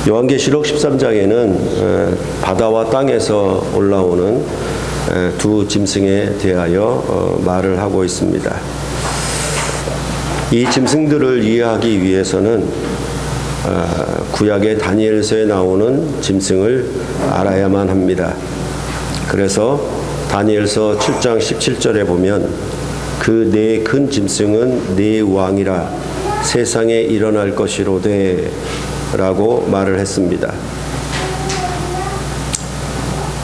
요한계시록 13장에는 바다와 땅에서 올라오는 두 짐승에 대하여 말을 하고 있습니다. 이 짐승들을 이해하기 위해서는 구약의 다니엘서에 나오는 짐승을 알아야만 합니다. 그래서 다니엘서 7장 17절에 보면 그 네 큰 짐승은 네 왕이라 세상에 일어날 것이로되 라고 말을 했습니다.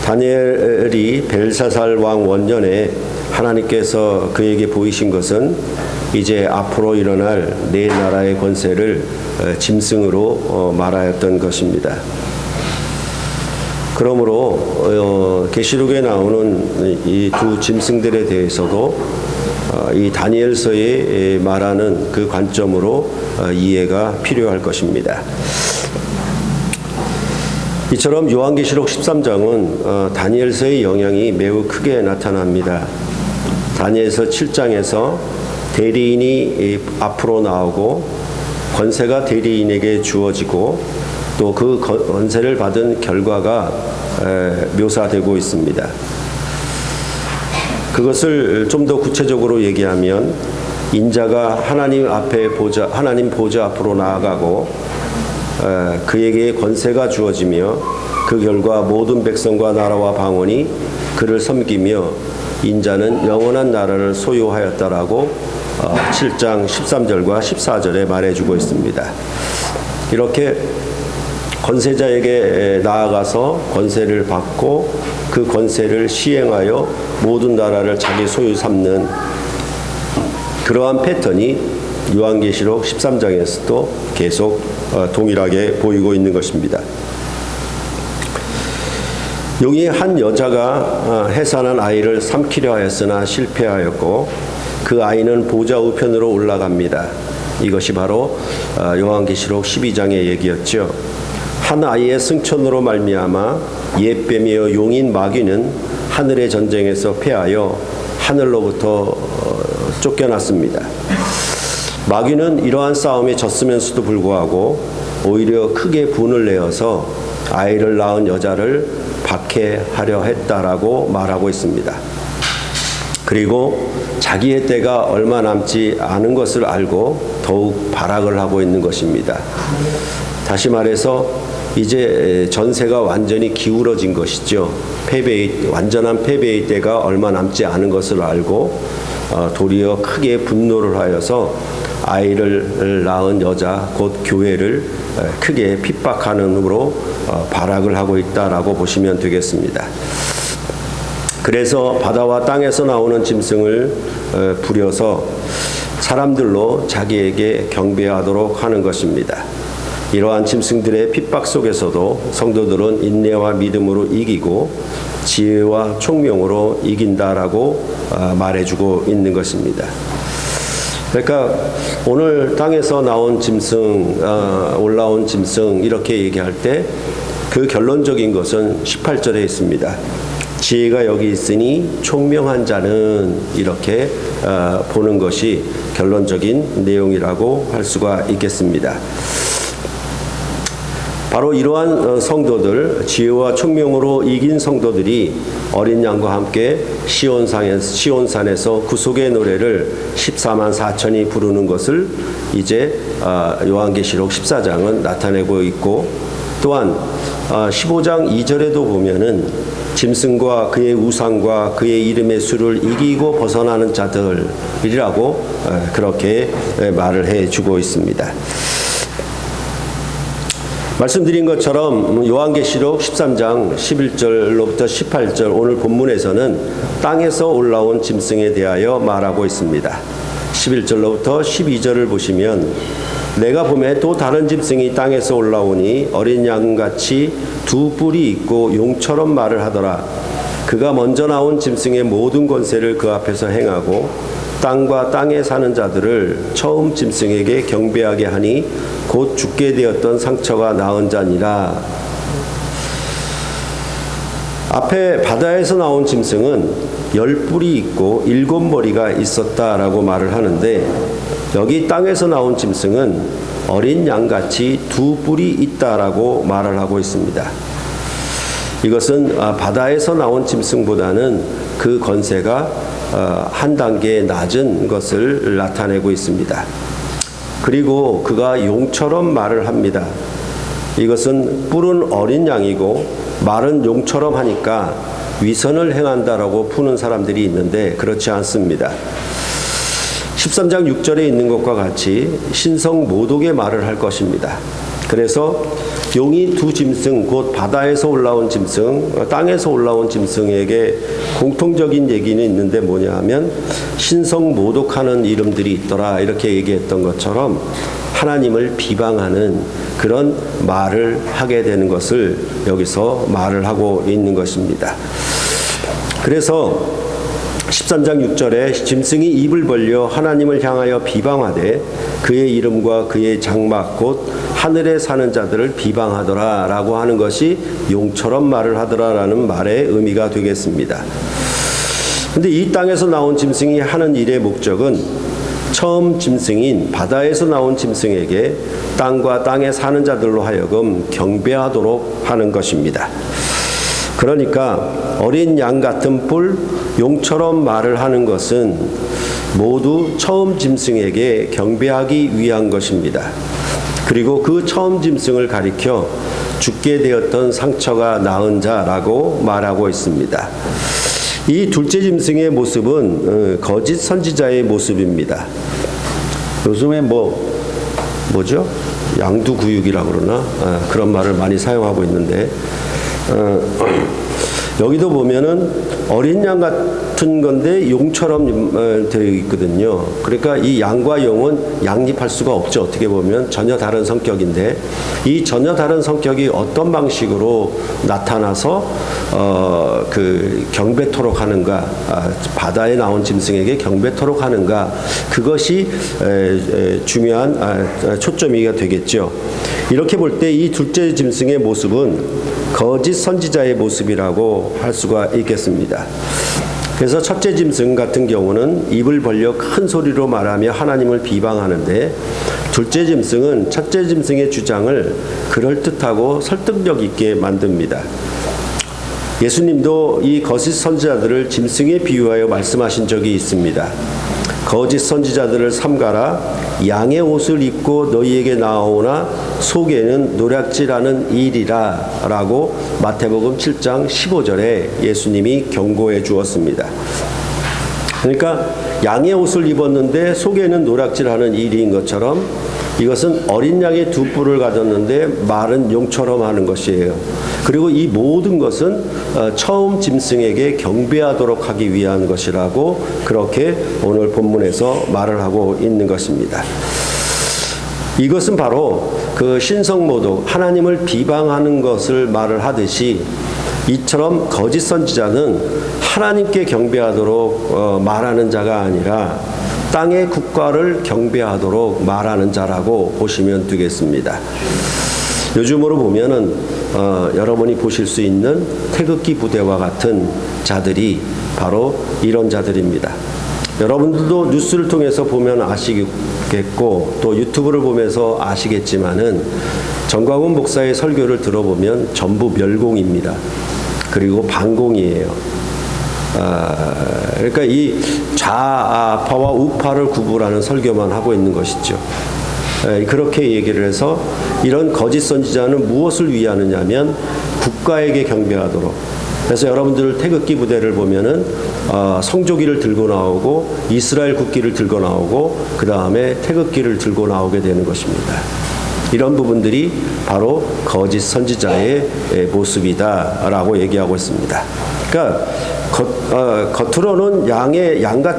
다니엘이 벨사살 왕 원년에 하나님께서 그에게 보이신 것은 이제 앞으로 일어날 네 나라의 권세를 짐승으로 말하였던 것입니다. 그러므로 계시록에 나오는 이 두 짐승들에 대해서도 이 다니엘서에 말하는 그 관점으로 이해가 필요할 것입니다. 이처럼 요한계시록 13장은 다니엘서의 영향이 매우 크게 나타납니다. 다니엘서 7장에서 대리인이 앞으로 나오고 권세가 대리인에게 주어지고 또 그 권세를 받은 결과가 묘사되고 있습니다. 그것을 좀 더 구체적으로 얘기하면 인자가 하나님 보좌 앞으로 나아가고 그에게 권세가 주어지며 그 결과 모든 백성과 나라와 방언이 그를 섬기며 인자는 영원한 나라를 소유하였다라고 7장 13절과 14절에 말해주고 있습니다. 이렇게 권세자에게 나아가서 권세를 받고 그 권세를 시행하여 모든 나라를 자기 소유 삼는 그러한 패턴이 요한계시록 13장에서도 계속 동일하게 보이고 있는 것입니다. 용이 한 여자가 해산한 아이를 삼키려 하였으나 실패하였고 그 아이는 보좌 우편으로 올라갑니다. 이것이 바로 요한계시록 12장의 얘기였죠. 한 아이의 승천으로 말미암아 옛뱀이여 용인 마귀는 하늘의 전쟁에서 패하여 하늘로부터 쫓겨났습니다. 마귀는 이러한 싸움에 졌으면서도 불구하고 오히려 크게 분을 내어서 아이를 낳은 여자를 박해하려 했다라고 말하고 있습니다. 그리고 자기의 때가 얼마 남지 않은 것을 알고 더욱 발악을 하고 있는 것입니다. 다시 말해서 이제 전세가 완전히 기울어진 것이죠. 완전한 패배의 때가 얼마 남지 않은 것을 알고 도리어 크게 분노를 하여서 아이를 낳은 여자 곧 교회를 크게 핍박하는 으로 발악을 하고 있다라고 보시면 되겠습니다. 그래서 바다와 땅에서 나오는 짐승을 부려서 사람들로 자기에게 경배하도록 하는 것입니다. 이러한 짐승들의 핍박 속에서도 성도들은 인내와 믿음으로 이기고 지혜와 총명으로 이긴다라고 말해주고 있는 것입니다. 그러니까 오늘 땅에서 나온 짐승, 올라온 짐승 이렇게 얘기할 때 그 결론적인 것은 18절에 있습니다. 지혜가 여기 있으니 총명한 자는 이렇게 보는 것이 결론적인 내용이라고 할 수가 있겠습니다. 바로 이러한 성도들, 지혜와 총명으로 이긴 성도들이 어린 양과 함께 시온산에서 구속의 노래를 14만 4천이 부르는 것을 이제 요한계시록 14장은 나타내고 있고, 또한 15장 2절에도 보면은 짐승과 그의 우상과 그의 이름의 수를 이기고 벗어나는 자들이라고 그렇게 말을 해주고 있습니다. 말씀드린 것처럼 요한계시록 13장 11절로부터 18절 오늘 본문에서는 땅에서 올라온 짐승에 대하여 말하고 있습니다. 11절로부터 12절을 보시면 내가 보매 또 다른 짐승이 땅에서 올라오니 어린 양같이 두 뿔이 있고 용처럼 말을 하더라. 그가 먼저 나온 짐승의 모든 권세를 그 앞에서 행하고 땅과 땅에 사는 자들을 처음 짐승에게 경배하게 하니 곧 죽게 되었던 상처가 나은 자니라. 앞에 바다에서 나온 짐승은 10뿔이 있고 7머리가 있었다라고 말을 하는데, 여기 땅에서 나온 짐승은 어린 양같이 두 뿔이 있다라고 말을 하고 있습니다. 이것은 바다에서 나온 짐승보다는 그 권세가 한 단계 낮은 것을 나타내고 있습니다. 그리고 그가 용처럼 말을 합니다. 이것은 뿔은 어린 양이고 말은 용처럼 하니까 위선을 행한다라고 푸는 사람들이 있는데 그렇지 않습니다. 13장 6절에 있는 것과 같이 신성 모독의 말을 할 것입니다. 그래서 용이 두 짐승, 곧 바다에서 올라온 짐승, 땅에서 올라온 짐승에게 공통적인 얘기는 있는데 뭐냐 하면 신성 모독하는 이름들이 있더라 이렇게 얘기했던 것처럼 하나님을 비방하는 그런 말을 하게 되는 것을 여기서 말을 하고 있는 것입니다. 그래서 13장 6절에 짐승이 입을 벌려 하나님을 향하여 비방하되 그의 이름과 그의 장막 곧 하늘에 사는 자들을 비방하더라 라고 하는 것이 용처럼 말을 하더라 라는 말의 의미가 되겠습니다. 근데 이 땅에서 나온 짐승이 하는 일의 목적은 처음 짐승인 바다에서 나온 짐승에게 땅과 땅에 사는 자들로 하여금 경배하도록 하는 것입니다. 그러니까 어린 양 같은 뿔, 용처럼 말을 하는 것은 모두 처음 짐승에게 경배하기 위한 것입니다. 그리고 그 처음 짐승을 가리켜 죽게 되었던 상처가 나은 자라고 말하고 있습니다. 이 둘째 짐승의 모습은 거짓 선지자의 모습입니다. 요즘에 뭐죠? 양두구육이라고 그러나? 그런 말을 많이 사용하고 있는데 여기도 보면은 어린 양 같은 건데 용처럼 되어 있거든요. 그러니까 이 양과 용은 양립할 수가 없죠. 어떻게 보면 전혀 다른 성격인데 이 전혀 다른 성격이 어떤 방식으로 나타나서 그 경배토록 하는가, 바다에 나온 짐승에게 경배토록 하는가, 그것이 중요한 초점이가 되겠죠. 이렇게 볼 때 이 둘째 짐승의 모습은 거짓 선지자의 모습이라고 할 수가 있겠습니다. 그래서 첫째 짐승 같은 경우는 입을 벌려 큰 소리로 말하며 하나님을 비방하는데 둘째 짐승은 첫째 짐승의 주장을 그럴듯하고 설득력 있게 만듭니다. 예수님도 이 거짓 선지자들을 짐승에 비유하여 말씀하신 적이 있습니다. 거짓 선지자들을 삼가라. 양의 옷을 입고 너희에게 나오나 속에는 노략질하는 일이라 라고 마태복음 7장 15절에 예수님이 경고해 주었습니다. 그러니까 양의 옷을 입었는데 속에는 노략질하는 일인 것처럼 이것은 어린 양의 두 뿔을 가졌는데 말은 용처럼 하는 것이에요. 그리고 이 모든 것은 처음 짐승에게 경배하도록 하기 위한 것이라고 그렇게 오늘 본문에서 말을 하고 있는 것입니다. 이것은 바로 그 신성모독, 하나님을 비방하는 것을 말을 하듯이 이처럼 거짓 선지자는 하나님께 경배하도록 말하는 자가 아니라 땅의 국가를 경배하도록 말하는 자라고 보시면 되겠습니다. 요즘으로 보면은 여러분이 보실 수 있는 태극기 부대와 같은 자들이 바로 이런 자들입니다. 여러분들도 뉴스를 통해서 보면 아시겠고 또 유튜브를 보면서 아시겠지만은 정광훈 목사의 설교를 들어보면 전부 멸공입니다. 그리고 반공이에요. 그러니까 이 좌파와 우파를 구분하는 설교만 하고 있는 것이죠. 그렇게 얘기를 해서 이런 거짓 선지자는 무엇을 위하느냐면 국가에게 경배하도록. 그래서 여러분들 태극기 부대를 보면은 성조기를 들고 나오고 이스라엘 국기를 들고 나오고 그 다음에 태극기를 들고 나오게 되는 것입니다. 이런 부분들이 바로 거짓 선지자의 모습이다라고 얘기하고 있습니다. 그러니까 겉으로는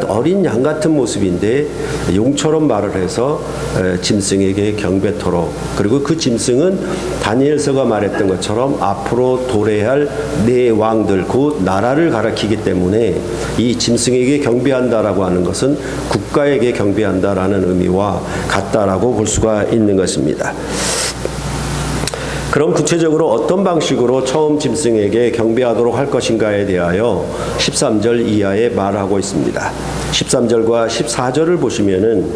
어린 양 같은 모습인데 용처럼 말을 해서 짐승에게 경배토록, 그리고 그 짐승은 다니엘서가 말했던 것처럼 앞으로 도래할 네 왕들, 곧 나라를 가리키기 때문에 이 짐승에게 경배한다라고 하는 것은 국가에게 경배한다라는 의미와 같다라고 볼 수가 있는 것입니다. 그럼 구체적으로 어떤 방식으로 처음 짐승에게 경배하도록 할 것인가에 대하여 13절 이하에 말하고 있습니다. 13절과 14절을 보시면은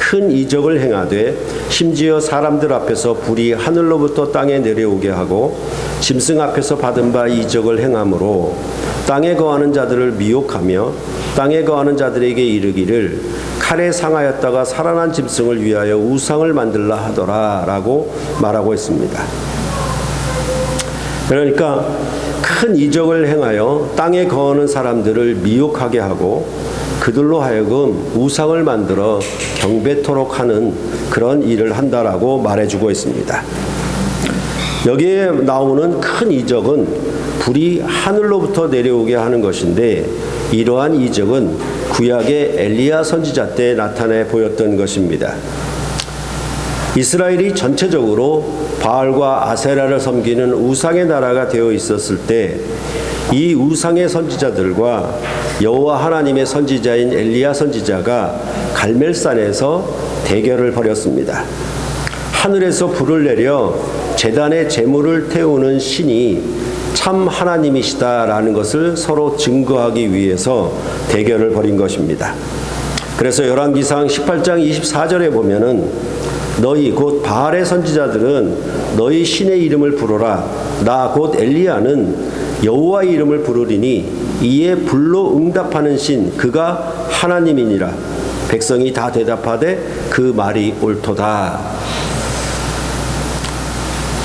큰 이적을 행하되 심지어 사람들 앞에서 불이 하늘로부터 땅에 내려오게 하고 짐승 앞에서 받은 바 이적을 행함으로 땅에 거하는 자들을 미혹하며 땅에 거하는 자들에게 이르기를 칼에 상하였다가 살아난 짐승을 위하여 우상을 만들라 하더라 라고 말하고 있습니다. 그러니까 큰 이적을 행하여 땅에 거하는 사람들을 미혹하게 하고 그들로 하여금 우상을 만들어 경배토록 하는 그런 일을 한다라고 말해주고 있습니다. 여기에 나오는 큰 이적은 불이 하늘로부터 내려오게 하는 것인데 이러한 이적은 구약의 엘리야 선지자 때 나타내 보였던 것입니다. 이스라엘이 전체적으로 바알과 아세라를 섬기는 우상의 나라가 되어 있었을 때 이 우상의 선지자들과 여호와 하나님의 선지자인 엘리야 선지자가 갈멜산에서 대결을 벌였습니다. 하늘에서 불을 내려 제단에 제물을 태우는 신이 참 하나님이시다라는 것을 서로 증거하기 위해서 대결을 벌인 것입니다. 그래서 열왕기상 18장 24절에 보면은 너희 곧 바알의 선지자들은 너희 신의 이름을 부르라. 나 곧 엘리야는 여호와의 이름을 부르리니 이에 불로 응답하는 신 그가 하나님이니라. 백성이 다 대답하되 그 말이 옳도다.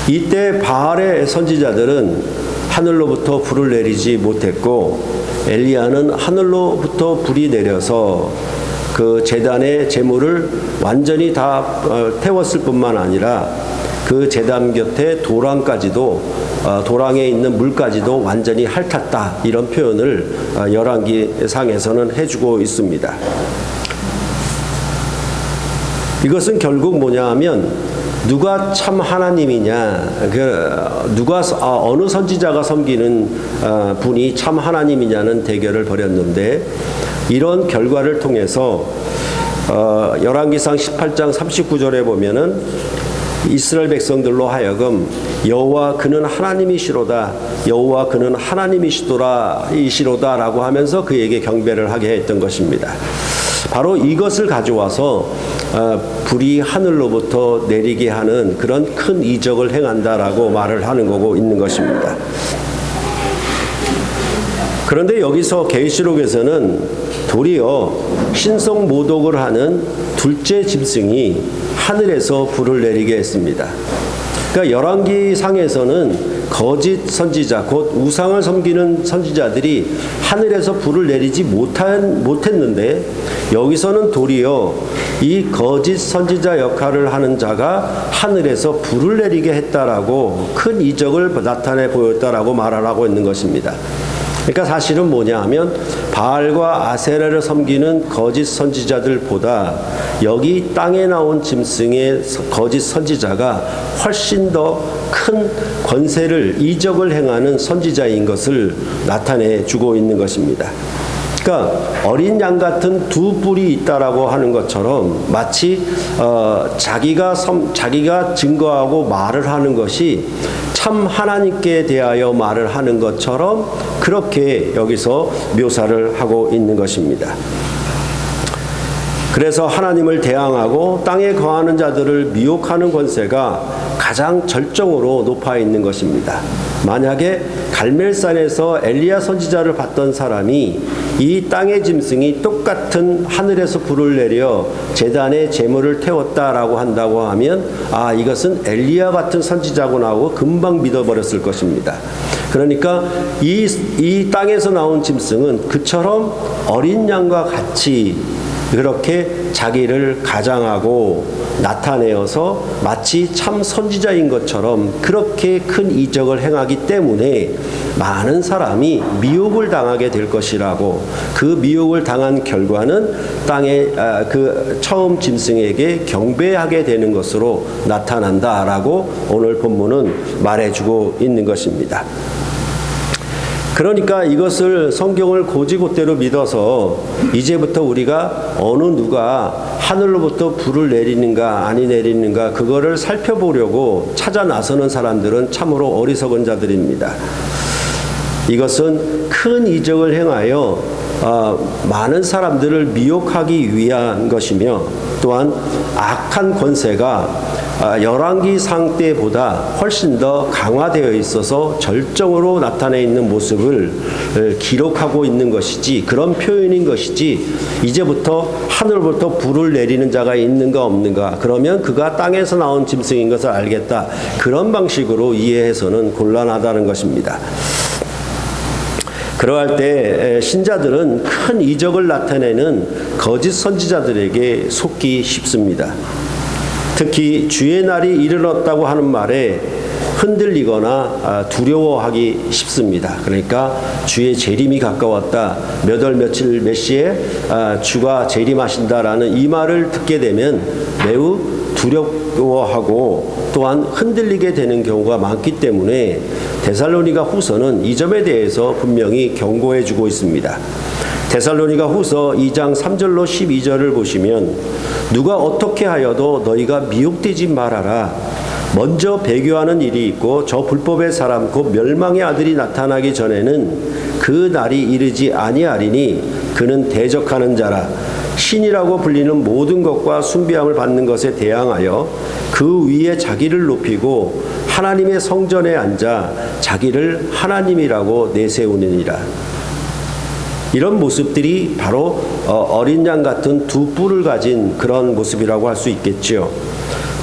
이때 바알의 선지자들은 하늘로부터 불을 내리지 못했고 엘리야는 하늘로부터 불이 내려서 그 제단의 제물을 완전히 다 태웠을 뿐만 아니라 그 제단 곁에 도랑에 있는 물까지도 완전히 핥았다, 이런 표현을 열왕기상에서는 해주고 있습니다. 이것은 결국 뭐냐 하면 누가 참 하나님이냐, 어느 선지자가 섬기는 분이 참 하나님이냐는 대결을 벌였는데 이런 결과를 통해서 열왕기상 18장 39절에 보면은 이스라엘 백성들로 하여금 여호와 그는 하나님이시로다, 여호와 그는 하나님이시로다라고 하면서 그에게 경배를 하게 했던 것입니다. 바로 이것을 가져와서 불이 하늘로부터 내리게 하는 그런 큰 이적을 행한다라고 말을 하는 거고 있는 것입니다. 그런데 여기서 계시록에서는 도리어 신성 모독을 하는 둘째 짐승이 하늘에서 불을 내리게 했습니다. 그러니까 열왕기상에서는 거짓 선지자, 곧 우상을 섬기는 선지자들이 하늘에서 불을 내리지 못했는데 여기서는 도리어 이 거짓 선지자 역할을 하는 자가 하늘에서 불을 내리게 했다라고 큰 이적을 나타내 보였다라고 말하고 있는 것입니다. 그러니까 사실은 뭐냐 하면 바알과 아세라를 섬기는 거짓 선지자들보다 여기 땅에 나온 짐승의 거짓 선지자가 훨씬 더 큰 권세를, 이적을 행하는 선지자인 것을 나타내 주고 있는 것입니다. 그러니까 어린 양 같은 두 뿔이 있다라고 하는 것처럼 마치 자기가 증거하고 말을 하는 것이 참 하나님께 대하여 말을 하는 것처럼 그렇게 여기서 묘사를 하고 있는 것입니다. 그래서 하나님을 대항하고 땅에 거하는 자들을 미혹하는 권세가 가장 절정으로 높아 있는 것입니다. 만약에 갈멜산에서 엘리야 선지자를 봤던 사람이 이 땅의 짐승이 똑같은 하늘에서 불을 내려 제단에 제물을 태웠다라고 한다고 하면 이것은 엘리야 같은 선지자구나 하고 금방 믿어버렸을 것입니다. 그러니까 이 땅에서 나온 짐승은 그처럼 어린 양과 같이 그렇게 자기를 가장하고 나타내어서 마치 참 선지자인 것처럼 그렇게 큰 이적을 행하기 때문에 많은 사람이 미혹을 당하게 될 것이라고, 그 미혹을 당한 결과는 땅에 그 처음 짐승에게 경배하게 되는 것으로 나타난다라고 오늘 본문은 말해주고 있는 것입니다. 그러니까 이것을 성경을 곧이곧대로 믿어서 이제부터 우리가 어느 누가 하늘로부터 불을 내리는가 아니 내리는가 그거를 살펴보려고 찾아 나서는 사람들은 참으로 어리석은 자들입니다. 이것은 큰 이적을 행하여 많은 사람들을 미혹하기 위한 것이며 또한 악한 권세가 열왕기상 때보다 훨씬 더 강화되어 있어서 절정으로 나타내 있는 모습을 기록하고 있는 것이지, 그런 표현인 것이지, 이제부터 하늘부터 불을 내리는 자가 있는가 없는가, 그러면 그가 땅에서 나온 짐승인 것을 알겠다, 그런 방식으로 이해해서는 곤란하다는 것입니다. 그러할 때 신자들은 큰 이적을 나타내는 거짓 선지자들에게 속기 쉽습니다. 특히 주의 날이 이르렀다고 하는 말에 흔들리거나 두려워하기 쉽습니다. 그러니까 주의 재림이 가까웠다, 몇 월 며칠 몇 시에 주가 재림하신다라는 이 말을 듣게 되면 매우 두려워하고 또한 흔들리게 되는 경우가 많기 때문에 데살로니가 후서는 이 점에 대해서 분명히 경고해 주고 있습니다. 데살로니가 후서 2장 3절로 12절을 보시면, 누가 어떻게 하여도 너희가 미혹되지 말아라. 먼저 배교하는 일이 있고 저 불법의 사람 곧 멸망의 아들이 나타나기 전에는 그 날이 이르지 아니하리니 그는 대적하는 자라. 신이라고 불리는 모든 것과 숭배함을 받는 것에 대항하여 그 위에 자기를 높이고 하나님의 성전에 앉아 자기를 하나님이라고 내세우느니라. 이런 모습들이 바로 어린 양 같은 두 뿔을 가진 그런 모습이라고 할 수 있겠지요.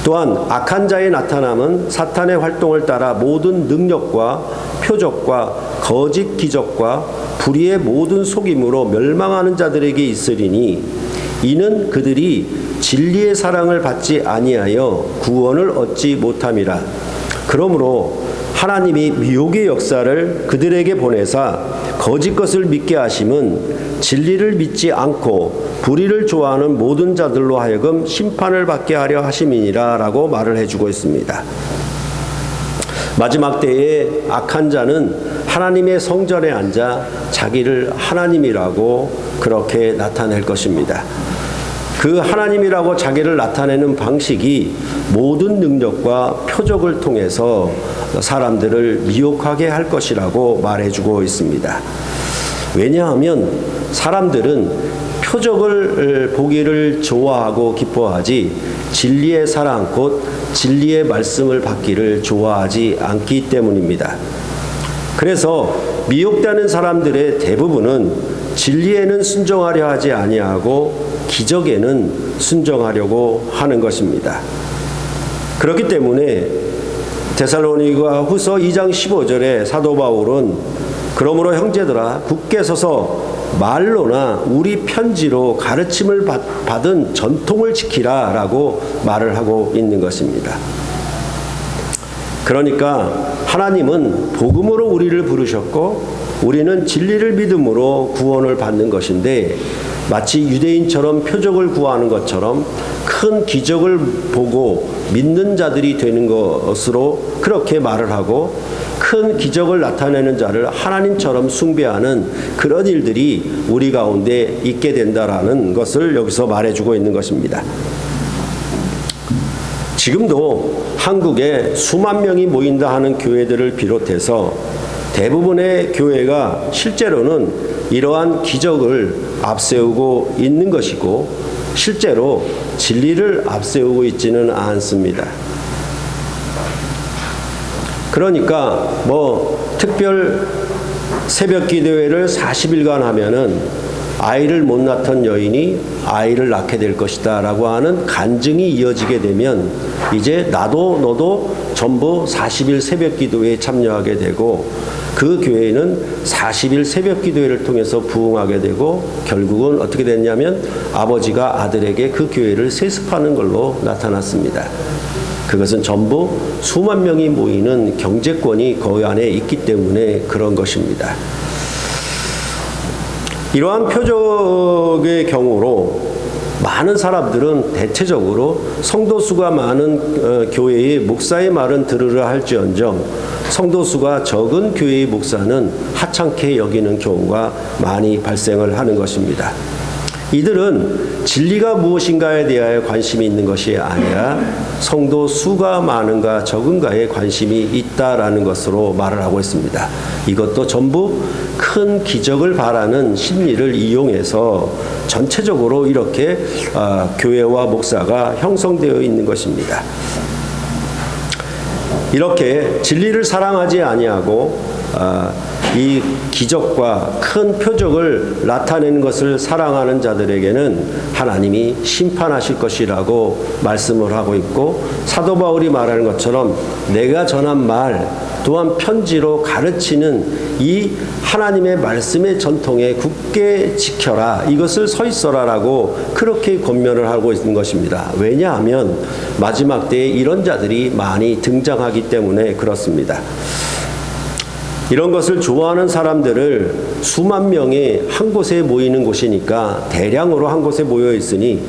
또한 악한 자의 나타남은 사탄의 활동을 따라 모든 능력과 표적과 거짓 기적과 불의의 모든 속임으로 멸망하는 자들에게 있으리니 이는 그들이 진리의 사랑을 받지 아니하여 구원을 얻지 못함이라. 그러므로 하나님이 미혹의 역사를 그들에게 보내사 거짓 것을 믿게 하심은 진리를 믿지 않고 불의를 좋아하는 모든 자들로 하여금 심판을 받게 하려 하심이니라 라고 말을 해주고 있습니다. 마지막 때에 악한 자는 하나님의 성전에 앉아 자기를 하나님이라고 그렇게 나타낼 것입니다. 그 하나님이라고 자기를 나타내는 방식이 모든 능력과 표적을 통해서 사람들을 미혹하게 할 것이라고 말해주고 있습니다. 왜냐하면 사람들은 표적을 보기를 좋아하고 기뻐하지 진리의 사랑 곧 진리의 말씀을 받기를 좋아하지 않기 때문입니다. 그래서 미혹되는 사람들의 대부분은 진리에는 순종하려 하지 아니하고 기적에는 순종하려고 하는 것입니다. 그렇기 때문에 데살로니가 후서 2장 15절에 사도 바울은 그러므로 형제들아 굳게 서서 말로나 우리 편지로 가르침을 받은 전통을 지키라 라고 말을 하고 있는 것입니다. 그러니까 하나님은 복음으로 우리를 부르셨고 우리는 진리를 믿음으로 구원을 받는 것인데 마치 유대인처럼 표적을 구하는 것처럼 큰 기적을 보고 믿는 자들이 되는 것으로 그렇게 말을 하고 큰 기적을 나타내는 자를 하나님처럼 숭배하는 그런 일들이 우리 가운데 있게 된다라는 것을 여기서 말해주고 있는 것입니다. 지금도 한국에 수만 명이 모인다 하는 교회들을 비롯해서 대부분의 교회가 실제로는 이러한 기적을 앞세우고 있는 것이고 실제로 진리를 앞세우고 있지는 않습니다. 그러니까 특별 새벽 기도회를 40일간 하면은 아이를 못 낳던 여인이 아이를 낳게 될 것이다 라고 하는 간증이 이어지게 되면 이제 나도 너도 전부 40일 새벽 기도회에 참여하게 되고 그 교회는 40일 새벽 기도회를 통해서 부흥하게 되고 결국은 어떻게 됐냐면 아버지가 아들에게 그 교회를 세습하는 걸로 나타났습니다. 그것은 전부 수만 명이 모이는 경제권이 그 안에 있기 때문에 그런 것입니다. 이러한 표적의 경우로 많은 사람들은 대체적으로 성도수가 많은 교회의 목사의 말은 들으려 할지언정 성도수가 적은 교회의 목사는 하찮게 여기는 경우가 많이 발생을 하는 것입니다. 이들은 진리가 무엇인가에 대하여 관심이 있는 것이 아니라 성도 수가 많은가 적은가에 관심이 있다라는 것으로 말을 하고 있습니다. 이것도 전부 큰 기적을 바라는 심리를 이용해서 전체적으로 이렇게 교회와 목사가 형성되어 있는 것입니다. 이렇게 진리를 사랑하지 아니하고 이 기적과 큰 표적을 나타내는 것을 사랑하는 자들에게는 하나님이 심판하실 것이라고 말씀을 하고 있고, 사도 바울이 말하는 것처럼 내가 전한 말 또한 편지로 가르치는 이 하나님의 말씀의 전통에 굳게 지켜라, 이것을 서 있어라라고 그렇게 권면을 하고 있는 것입니다. 왜냐하면 마지막 때에 이런 자들이 많이 등장하기 때문에 그렇습니다. 이런 것을 좋아하는 사람들을 수만 명이 한 곳에 모이는 곳이니까 대량으로 한 곳에 모여 있으니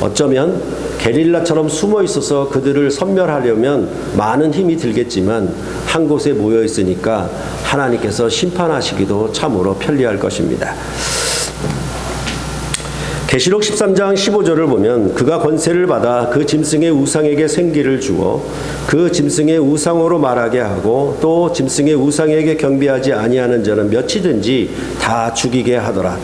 어쩌면 게릴라처럼 숨어 있어서 그들을 섬멸하려면 많은 힘이 들겠지만 한 곳에 모여 있으니까 하나님께서 심판하시기도 참으로 편리할 것입니다. 계시록 13장 15절을 보면 그가 권세를 받아 그 짐승의 우상에게 생기를 주어 그 짐승의 우상으로 말하게 하고 또 짐승의 우상에게 경배하지 아니하는 자는 몇이든지 다 죽이게 하더라.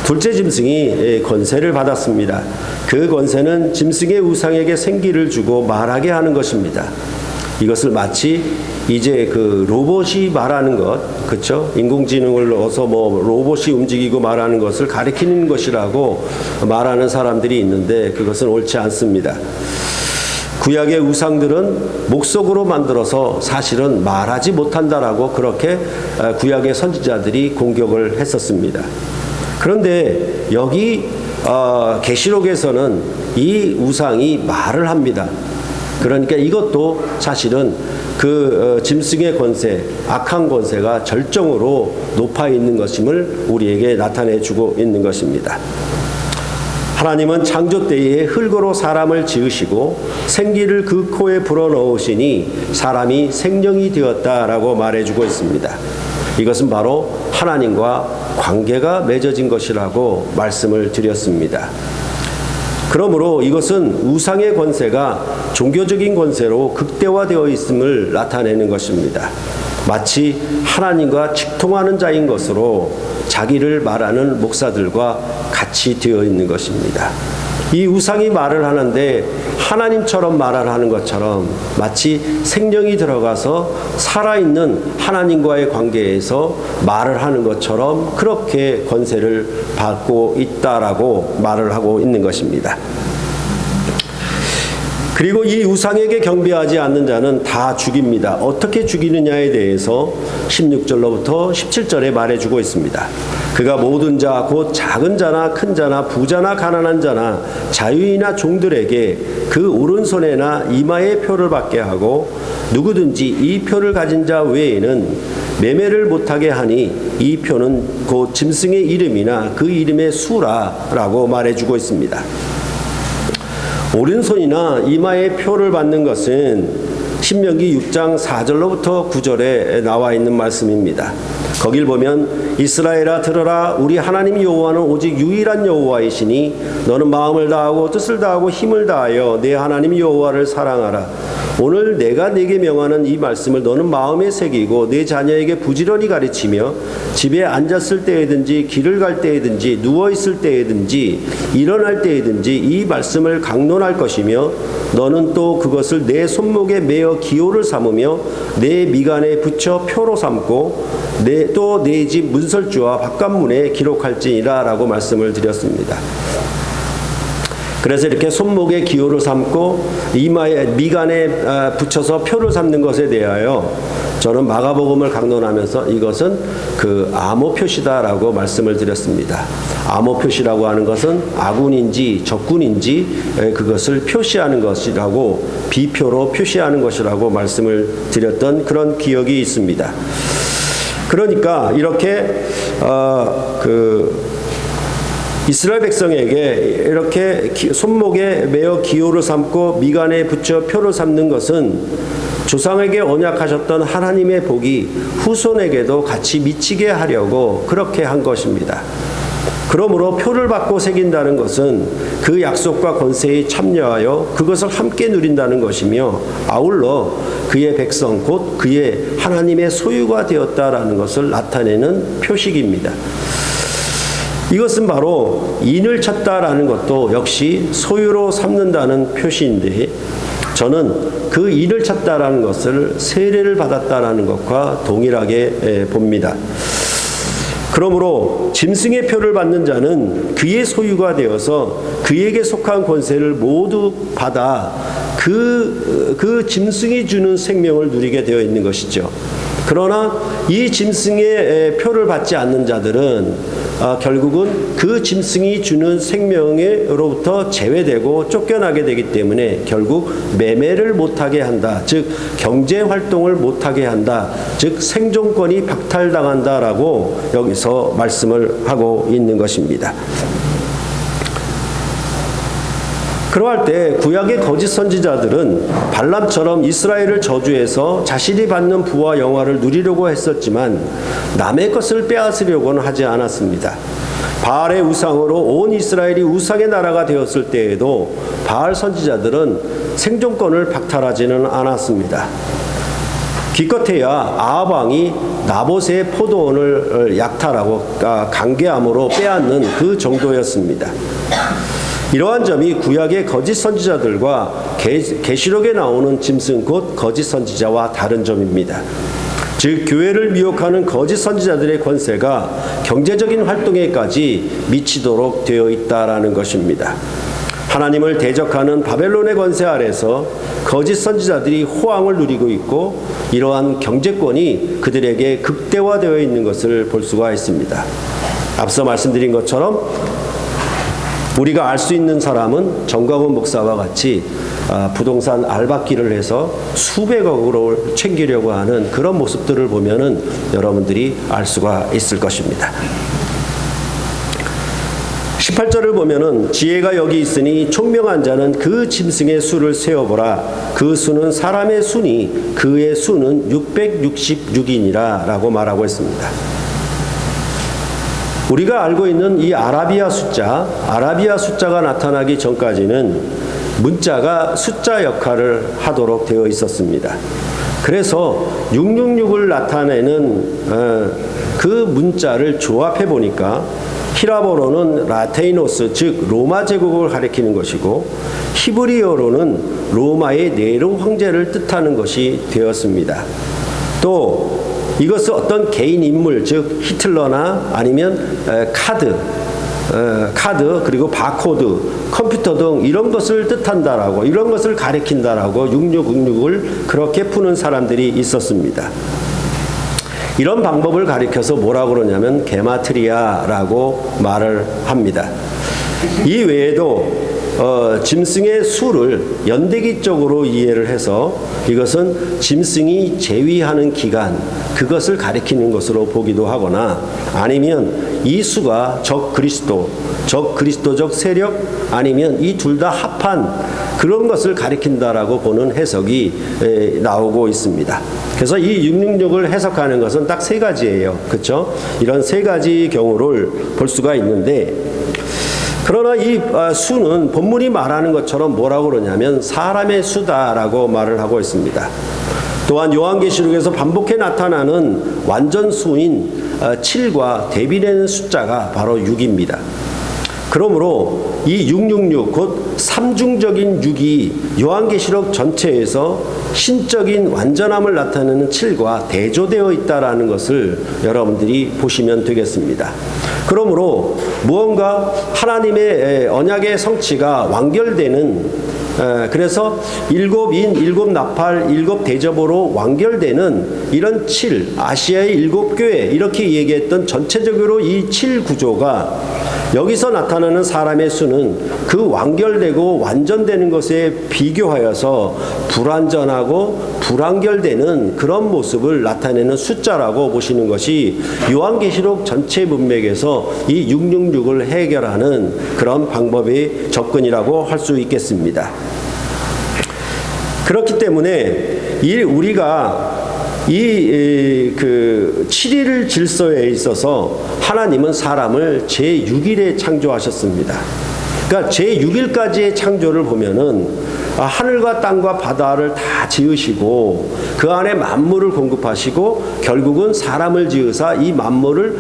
둘째 짐승이 권세를 받았습니다. 그 권세는 짐승의 우상에게 생기를 주고 말하게 하는 것입니다. 이것을 마치 이제 그 로봇이 말하는 것, 그렇죠? 인공지능을 넣어서 로봇이 움직이고 말하는 것을 가리키는 것이라고 말하는 사람들이 있는데 그것은 옳지 않습니다. 구약의 우상들은 목석으로 만들어서 사실은 말하지 못한다라고 그렇게 구약의 선지자들이 공격을 했었습니다. 그런데 여기 계시록에서는 이 우상이 말을 합니다. 그러니까 이것도 사실은 그 짐승의 권세, 악한 권세가 절정으로 높아 있는 것임을 우리에게 나타내 주고 있는 것입니다. 하나님은 창조 때에 흙으로 사람을 지으시고 생기를 그 코에 불어넣으시니 사람이 생명이 되었다라고 말해주고 있습니다. 이것은 바로 하나님과 관계가 맺어진 것이라고 말씀을 드렸습니다. 그러므로 이것은 우상의 권세가 종교적인 권세로 극대화되어 있음을 나타내는 것입니다. 마치 하나님과 직통하는 자인 것으로 자기를 말하는 목사들과 같이 되어 있는 것입니다. 이 우상이 말을 하는데 하나님처럼 말을 하는 것처럼 마치 생명이 들어가서 살아있는 하나님과의 관계에서 말을 하는 것처럼 그렇게 권세를 받고 있다라고 말을 하고 있는 것입니다. 그리고 이 우상에게 경배하지 않는 자는 다 죽입니다. 어떻게 죽이느냐에 대해서 16절로부터 17절에 말해주고 있습니다. 그가 모든 자, 곧 작은 자나 큰 자나 부자나 가난한 자나 자유인이나 종들에게 그 오른손에나 이마에 표를 받게 하고 누구든지 이 표를 가진 자 외에는 매매를 못하게 하니 이 표는 곧 짐승의 이름이나 그 이름의 수라라고 말해주고 있습니다. 오른손이나 이마에 표를 받는 것은 신명기 6장 4절로부터 9절에 나와 있는 말씀입니다. 거길 보면 이스라엘아 들으라, 우리 하나님 여호와는 오직 유일한 여호와이시니 너는 마음을 다하고 뜻을 다하고 힘을 다하여 내 하나님 여호와를 사랑하라. 오늘 내가 네게 명하는 이 말씀을 너는 마음에 새기고 내 자녀에게 부지런히 가르치며 집에 앉았을 때에든지 길을 갈 때에든지 누워있을 때에든지 일어날 때에든지 이 말씀을 강론할 것이며 너는 또 그것을 내 손목에 매어 기호를 삼으며 내 미간에 붙여 표로 삼고 또 내 집 문설주와 바깥문에 기록할지니라 라고 말씀을 드렸습니다. 그래서 이렇게 손목에 기호를 삼고 이마에 미간에 붙여서 표를 삼는 것에 대하여 저는 마가복음을 강론하면서 이것은 그 암호 표시다라고 말씀을 드렸습니다. 암호 표시라고 하는 것은 아군인지 적군인지 그것을 표시하는 것이라고, 비표로 표시하는 것이라고 말씀을 드렸던 그런 기억이 있습니다. 그러니까 이렇게 이스라엘 백성에게 이렇게 손목에 매어 기호를 삼고 미간에 붙여 표를 삼는 것은 조상에게 언약하셨던 하나님의 복이 후손에게도 같이 미치게 하려고 그렇게 한 것입니다. 그러므로 표를 받고 새긴다는 것은 그 약속과 권세에 참여하여 그것을 함께 누린다는 것이며, 아울러 그의 백성 곧 그의 하나님의 소유가 되었다라는 것을 나타내는 표식입니다. 이것은 바로 인을 쳤다라는 것도 역시 소유로 삼는다는 표시인데, 저는 그 인을 쳤다라는 것을 세례를 받았다라는 것과 동일하게 봅니다. 그러므로 짐승의 표를 받는 자는 그의 소유가 되어서 그에게 속한 권세를 모두 받아 그 짐승이 주는 생명을 누리게 되어 있는 것이죠. 그러나 이 짐승의 표를 받지 않는 자들은 결국은 그 짐승이 주는 생명으로부터 제외되고 쫓겨나게 되기 때문에 결국 매매를 못하게 한다. 즉 경제활동을 못하게 한다. 즉 생존권이 박탈당한다라고 여기서 말씀을 하고 있는 것입니다. 그러할 때 구약의 거짓 선지자들은 발람처럼 이스라엘을 저주해서 자신이 받는 부와 영화를 누리려고 했었지만 남의 것을 빼앗으려고는 하지 않았습니다. 바알의 우상으로 온 이스라엘이 우상의 나라가 되었을 때에도 바알 선지자들은 생존권을 박탈하지는 않았습니다. 기껏해야 아합 왕이 나봇의 포도원을 약탈하고 강개함으로 빼앗는 그 정도였습니다. 이러한 점이 구약의 거짓 선지자들과 계시록에 나오는 짐승 곧 거짓 선지자와 다른 점입니다. 즉 교회를 미혹하는 거짓 선지자들의 권세가 경제적인 활동에까지 미치도록 되어 있다라는 것입니다. 하나님을 대적하는 바벨론의 권세 아래서 거짓 선지자들이 호황을 누리고 있고, 이러한 경제권이 그들에게 극대화되어 있는 것을 볼 수가 있습니다. 앞서 말씀드린 것처럼 우리가 알 수 있는 사람은 정광훈 목사와 같이 부동산 알박기를 해서 수백억으로 챙기려고 하는 그런 모습들을 보면은 여러분들이 알 수가 있을 것입니다. 18절을 보면은 지혜가 여기 있으니 총명한 자는 그 짐승의 수를 세어보라. 그 수는 사람의 수니 그의 수는 666이니라 라고 말하고 있습니다. 우리가 알고 있는 이 아라비아 숫자가 나타나기 전까지는 문자가 숫자 역할을 하도록 되어 있었습니다. 그래서 666을 나타내는 그 문자를 조합해 보니까 히라보로는 라테이노스, 즉 로마 제국을 가리키는 것이고, 히브리어로는 로마의 네로 황제를 뜻하는 것이 되었습니다. 또 이것은 어떤 개인 인물, 즉 히틀러나 아니면 카드 그리고 바코드, 컴퓨터 등 이런 것을 뜻한다라고, 이런 것을 가리킨다라고 6666을 그렇게 푸는 사람들이 있었습니다. 이런 방법을 가리켜서 뭐라고 그러냐면 게마트리아라고 말을 합니다. 이 외에도 짐승의 수를 연대기적으로 이해를 해서 이것은 짐승이 제위하는 기간, 그것을 가리키는 것으로 보기도 하거나, 아니면 이 수가 적 그리스도적 세력, 아니면 이 둘 다 합한 그런 것을 가리킨다라고 보는 해석이 나오고 있습니다. 그래서 이 666을 해석하는 것은 딱 세 가지예요. 그렇죠? 이런 세 가지 경우를 볼 수가 있는데, 그러나 이 수는 본문이 말하는 것처럼 뭐라고 그러냐면 사람의 수다라고 말을 하고 있습니다. 또한 요한계시록에서 반복해 나타나는 완전 수인 7과 대비되는 숫자가 바로 6입니다. 그러므로 이 666, 곧 삼중적인 6이 요한계시록 전체에서 신적인 완전함을 나타내는 7과 대조되어 있다라는 것을 여러분들이 보시면 되겠습니다. 그러므로 무언가 하나님의 언약의 성취가 완결되는, 그래서 일곱인, 일곱 나팔, 일곱 대접으로 완결되는 이런 7, 아시아의 7교회 이렇게 얘기했던 전체적으로 이 7 구조가 여기서 나타나는 사람의 수는 그 완결되고 완전되는 것에 비교하여서 불완전하고 불완결되는 그런 모습을 나타내는 숫자라고 보시는 것이 요한계시록 전체 문맥에서 이 666을 해결하는 그런 방법의 접근이라고 할 수 있겠습니다. 그렇기 때문에 우리가 그 7일 질서에 있어서 하나님은 사람을 제6일에 창조하셨습니다. 그러니까 제6일까지의 창조를 보면은 하늘과 땅과 바다를 다 지으시고 그 안에 만물을 공급하시고 결국은 사람을 지으사 이 만물을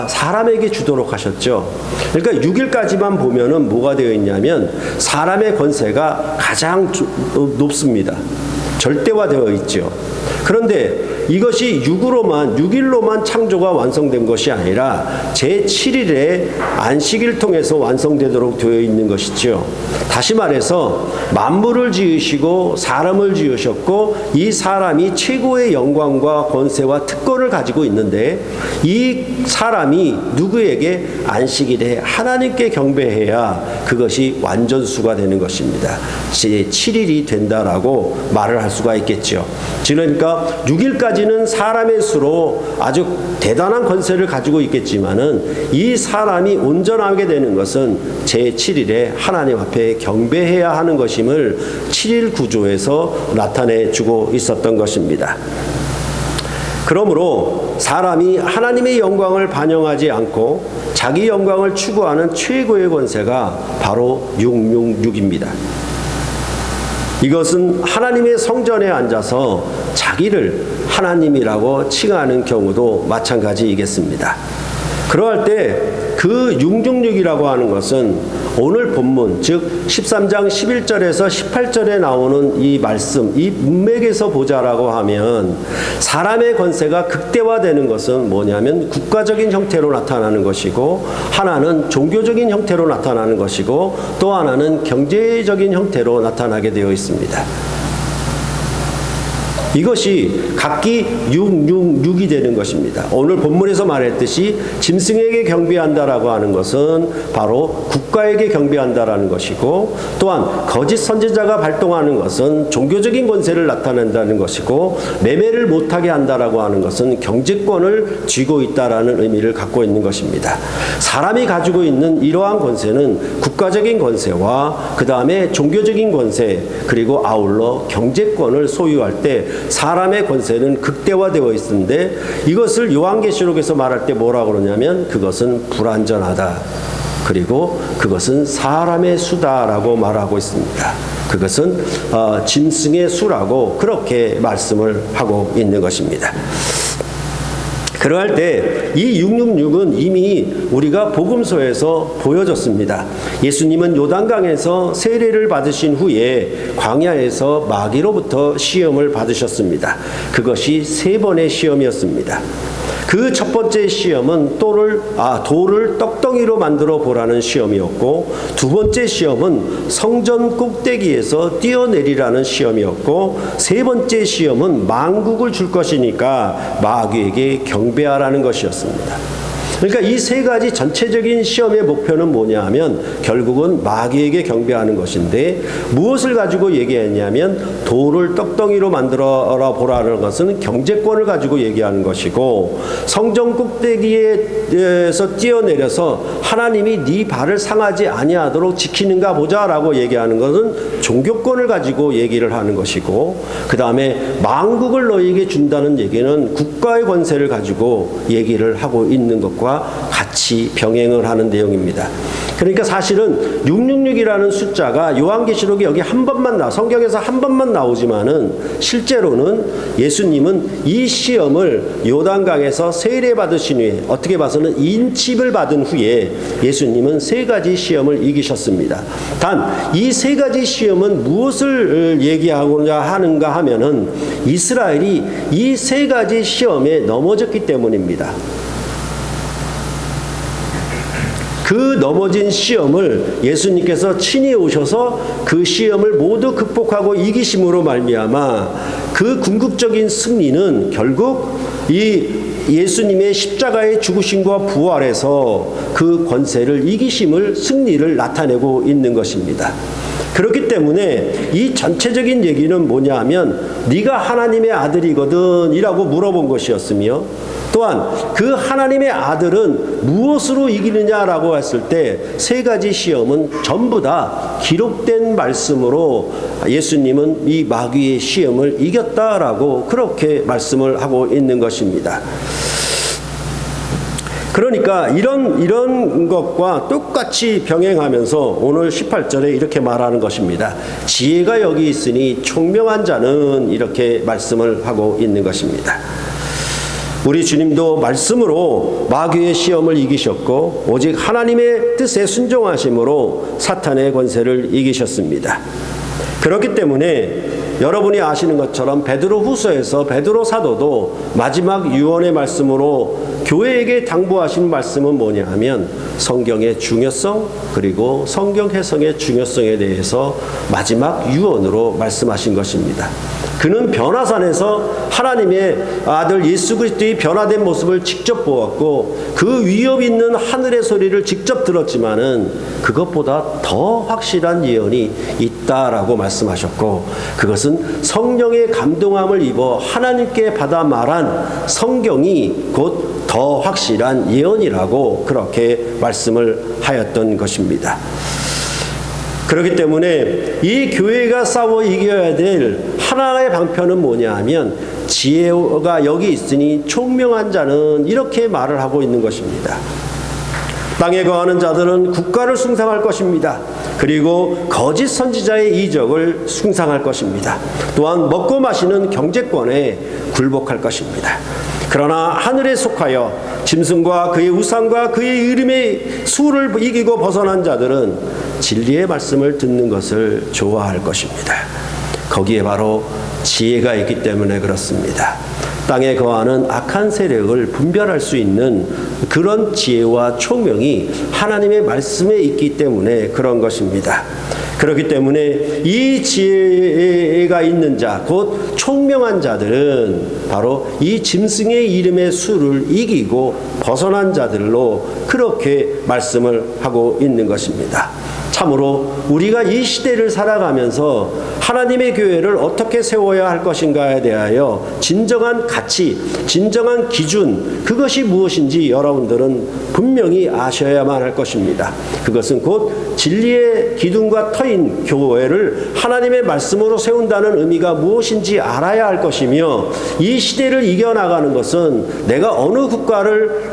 사람에게 주도록 하셨죠. 그러니까 6일까지만 보면은 뭐가 되어 있냐면 사람의 권세가 가장 높습니다. 절대화되어 있죠. 그런데 이것이 6일로만 창조가 완성된 것이 아니라 제7일에 안식일 통해서 완성되도록 되어 있는 것이죠. 다시 말해서 만물을 지으시고 사람을 지으셨고 이 사람이 최고의 영광과 권세와 특권을 가지고 있는데 이 사람이 누구에게 안식일에 하나님께 경배해야 그것이 완전수가 되는 것입니다. 제7일이 된다라고 말을 할 수가 있겠죠. 그러니까 6일까지는 사람의 수로 아주 대단한 권세를 가지고 있겠지만은 이 사람이 온전하게 되는 것은 제7일에 하나님 앞에 경배해야 하는 것임을 7일 구조에서 나타내 주고 있었던 것입니다. 그러므로 사람이 하나님의 영광을 반영하지 않고 자기 영광을 추구하는 최고의 권세가 바로 666입니다. 이것은 하나님의 성전에 앉아서 자기를 하나님이라고 칭하는 경우도 마찬가지이겠습니다. 그러할 때 그 666이라고 하는 것은 오늘 본문 즉 13장 11절에서 18절에 나오는 이 말씀 이 문맥에서 보자라고 하면 사람의 권세가 극대화되는 것은 뭐냐면 국가적인 형태로 나타나는 것이고 하나는 종교적인 형태로 나타나는 것이고 또 하나는 경제적인 형태로 나타나게 되어 있습니다. 이것이 각기 666이 되는 것입니다. 오늘 본문에서 말했듯이 짐승에게 경배한다라고 하는 것은 바로 국가에게 경배한다라는 것이고 또한 거짓 선지자가 발동하는 것은 종교적인 권세를 나타낸다는 것이고 매매를 못하게 한다라고 하는 것은 경제권을 쥐고 있다라는 의미를 갖고 있는 것입니다. 사람이 가지고 있는 이러한 권세는 국가적인 권세와 그 다음에 종교적인 권세 그리고 아울러 경제권을 소유할 때 사람의 권세는 극대화되어 있는데 이것을 요한계시록에서 말할 때 뭐라고 그러냐면 그것은 불완전하다. 그리고 그것은 사람의 수다라고 말하고 있습니다. 그것은 짐승의 수라고 그렇게 말씀을 하고 있는 것입니다. 그러할 때 이 666은 이미 우리가 복음서에서 보여졌습니다. 예수님은 요단강에서 세례를 받으신 후에 광야에서 마귀로부터 시험을 받으셨습니다. 그것이 3번의 시험이었습니다. 그 첫 번째 시험은 돌을 떡덩이로 만들어 보라는 시험이었고 두 번째 시험은 성전 꼭대기에서 뛰어내리라는 시험이었고 세 번째 시험은 만국을 줄 것이니까 마귀에게 경배하라는 것이었습니다. 그러니까 이 세 가지 전체적인 시험의 목표는 뭐냐 하면 결국은 마귀에게 경배하는 것인데 무엇을 가지고 얘기했냐면 돌을 떡덩이로 만들어 보라는 것은 경제권을 가지고 얘기하는 것이고 성전 꼭대기에서 뛰어내려서 하나님이 네 발을 상하지 아니하도록 지키는가 보자라고 얘기하는 것은 종교권을 가지고 얘기를 하는 것이고 그 다음에 만국을 너희에게 준다는 얘기는 국가의 권세를 가지고 얘기를 하고 있는 것과 같이 병행을 하는 내용입니다. 그러니까 사실은 666이라는 숫자가 요한계시록에 여기 한 번만 성경에서 한 번만 나오지만은 실제로는 예수님은 이 시험을 요단강에서 세례 받으신 후에 어떻게 봐서는 인칩을 받은 후에 예수님은 3가지 시험을 이기셨습니다. 단 이 3가지 시험은 무엇을 얘기하고자 하는가 하면은 이스라엘이 이 3가지 시험에 넘어졌기 때문입니다. 그 넘어진 시험을 예수님께서 친히 오셔서 그 시험을 모두 극복하고 이기심으로 말미암아 그 궁극적인 승리는 결국 이 예수님의 십자가의 죽으심과 부활에서 그 권세를 이기심을 승리를 나타내고 있는 것입니다. 그렇기 때문에 이 전체적인 얘기는 뭐냐 하면 네가 하나님의 아들이거든 이라고 물어본 것이었으며 또한 그 하나님의 아들은 무엇으로 이기느냐라고 했을 때 세 가지 시험은 전부 다 기록된 말씀으로 예수님은 이 마귀의 시험을 이겼다라고 그렇게 말씀을 하고 있는 것입니다. 그러니까 이런 것과 똑같이 병행하면서 오늘 18절에 이렇게 말하는 것입니다. 지혜가 여기 있으니 총명한 자는, 이렇게 말씀을 하고 있는 것입니다. 우리 주님도 말씀으로 마귀의 시험을 이기셨고 오직 하나님의 뜻에 순종하심으로 사탄의 권세를 이기셨습니다. 그렇기 때문에 여러분이 아시는 것처럼 베드로 후서에서 베드로 사도도 마지막 유언의 말씀으로 교회에게 당부하신 말씀은 뭐냐 하면 성경의 중요성, 그리고 성경 해석의 중요성에 대해서 마지막 유언으로 말씀하신 것입니다. 그는 변화산에서 하나님의 아들 예수 그리스도의 변화된 모습을 직접 보았고 그 위협 있는 하늘의 소리를 직접 들었지만은 그것보다 더 확실한 예언이 있다라고 말씀하셨고, 그것은 성령의 감동함을 입어 하나님께 받아 말한 성경이 곧 더 확실한 예언이라고 그렇게 말씀을 하였던 것입니다. 그렇기 때문에 이 교회가 싸워 이겨야 될 하나의 방편은 뭐냐 하면 지혜가 여기 있으니 총명한 자는, 이렇게 말을 하고 있는 것입니다. 땅에 거하는 자들은 국가를 숭상할 것입니다. 그리고 거짓 선지자의 이적을 숭상할 것입니다. 또한 먹고 마시는 경제권에 굴복할 것입니다. 그러나 하늘에 속하여 짐승과 그의 우상과 그의 이름의 수를 이기고 벗어난 자들은 진리의 말씀을 듣는 것을 좋아할 것입니다. 거기에 바로 지혜가 있기 때문에 그렇습니다. 땅에 거하는 악한 세력을 분별할 수 있는 그런 지혜와 총명이 하나님의 말씀에 있기 때문에 그런 것입니다. 그렇기 때문에 이 지혜가 있는 자, 곧 총명한 자들은 바로 이 짐승의 이름의 수를 이기고 벗어난 자들로 그렇게 말씀을 하고 있는 것입니다. 참으로 우리가 이 시대를 살아가면서 하나님의 교회를 어떻게 세워야 할 것인가에 대하여 진정한 가치, 진정한 기준, 그것이 무엇인지 여러분들은 분명히 아셔야만 할 것입니다. 그것은 곧 진리의 기둥과 터인 교회를 하나님의 말씀으로 세운다는 의미가 무엇인지 알아야 할 것이며, 이 시대를 이겨나가는 것은 내가 어느 국가를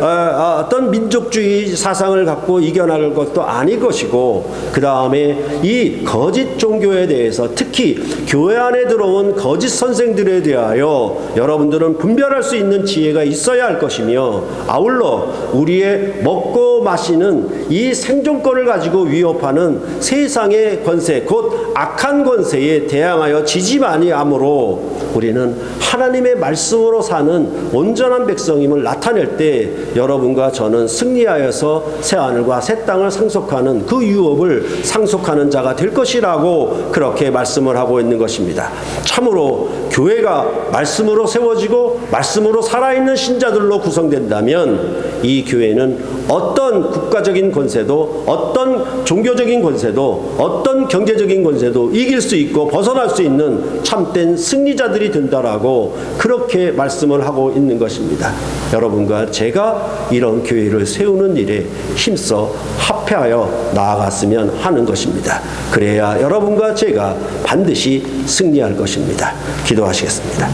어떤 민족주의 사상을 갖고 이겨나갈 것도 아닐 것이고, 그 다음에 이 거짓 종교에 대해서, 특히 교회 안에 들어온 거짓 선생들에 대하여 여러분들은 분별할 수 있는 지혜가 있어야 할 것이며, 아울러 우리의 먹고 마시는 이 생존권을 가지고 위협하는 세상의 권세, 곧 악한 권세에 대항하여 지지 아니함으로 우리는 하나님의 말씀으로 사는 온전한 백성임을 나타낼 때 여러분과 저는 승리하여서 새하늘과 새 땅을 상속하는 그 유업을 상속하는 자가 될 것이라고 그렇게 말씀을 하고 있는 것입니다. 참으로 교회가 말씀으로 세워지고 말씀으로 살아있는 신자들로 구성된다면 이 교회는 어떤 국가적인 권세도, 어떤 종교적인 권세도, 어떤 경제적인 권세도 이길 수 있고 벗어날 수 있는 참된 승리자들이 된다라고 그렇게 말씀을 하고 있는 것입니다. 여러분과 제가 이런 교회를 세우는 일에 힘써 합해하여 나아갔으면 하는 것입니다. 그래야 여러분과 제가 반드시 승리할 것입니다. 기도하시겠습니다.